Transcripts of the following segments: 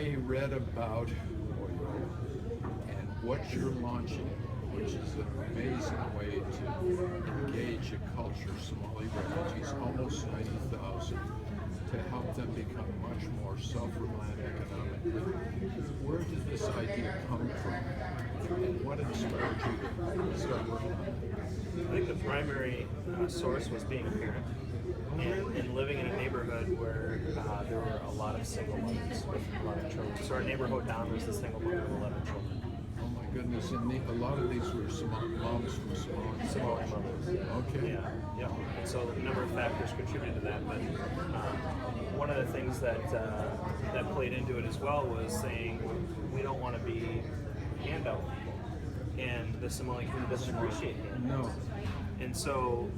I read about Oyo and what you're launching, which is an amazing way to engage a culture, Somali refugees, almost 90,000, to help them become much more self-reliant economically. Where did this idea come from, and what inspired you to start working on it? I think the primary source was being a parent and living in a neighborhood where there were a lot of single mothers with a lot of children. So our neighborhood down was the single mother with 11 children. Oh my goodness, and a lot of these were moms from Somalia. Somali mothers. Okay. Yeah. And so a number of factors contributed to that, but one of the things that that played into it as well was saying we don't want to be handout people, and the Somali community doesn't appreciate handouts. No. And so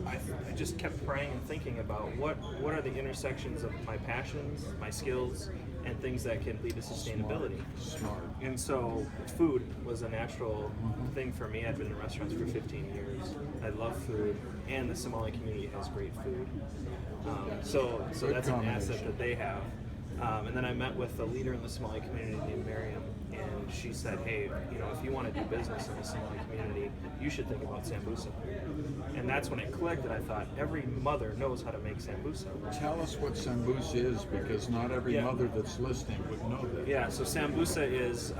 I just kept praying and thinking about what are the intersections of my passions, my skills, and things that can lead to sustainability. Smart. And so food was a natural thing for me. I'd been in restaurants for 15 years. I love food, and the Somali community has great food. So that's an asset that they have. And then I met with a leader in the Somali community named Miriam, and she said, hey, if you want to do business in the Somali community, you should think about sambusa. And that's when it clicked, and I thought, every mother knows how to make sambusa. Tell us what sambusa is, because not every mother that's listening would know that. Yeah, so sambusa is,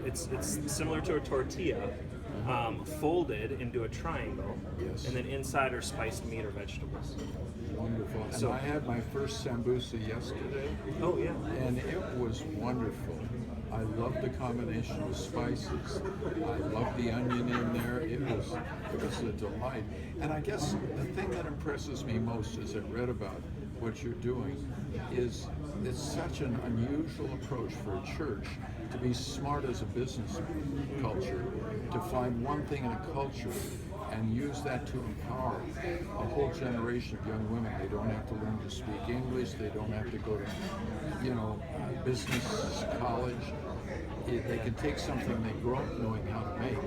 it's similar to a tortilla, folded into a triangle, Yes. and then inside are spiced meat or vegetables. Wonderful. And So- I had my first sambusa yesterday, Oh, yeah. and it was wonderful. I love the combination of spices. I love the onion in there. It was a delight. And I guess the thing that impresses me most as I read about what you're doing is it's such an unusual approach for a church to be smart as a business culture, to find one thing in a culture and use that to empower a whole generation of young women. They don't have to learn to speak English. They don't have to go to, business college. They can take something they grew up knowing how to make.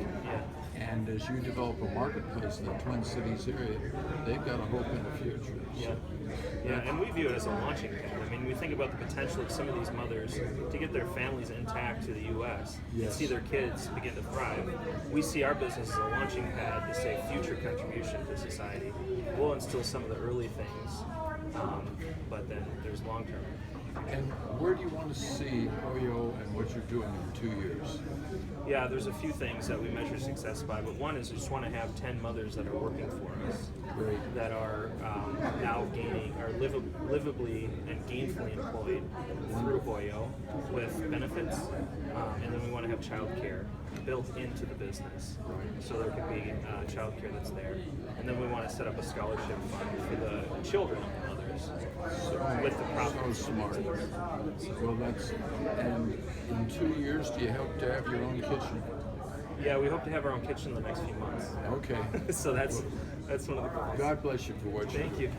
And as you develop a marketplace in the Twin Cities area, they've got a hope in the future. Yeah, and we view it as a launching pad. I mean, we think about the potential of some of these mothers to get their families intact to the U.S. and Yes. see their kids begin to thrive. We see our business as a launching pad to say future contribution to society. We'll instill some of the early things, but then there's long term. And where do you want to see Oyo and what you're doing in 2 years? Yeah, there's a few things that we measure success by, but one is we just want to have 10 mothers that are working for us, Great. that are now livably and gainfully employed through Oyo with benefits, and then we want to have childcare built into the business, so there could be childcare that's there, and then we want to set up a scholarship fund for the children of the mothers with the profits. So smart. Well, and in 2 years, do you hope to have your own kitchen? Yeah, we hope to have our own kitchen in the next few months. Okay. So that's one of the goals. God bless you for what you do. Thank you.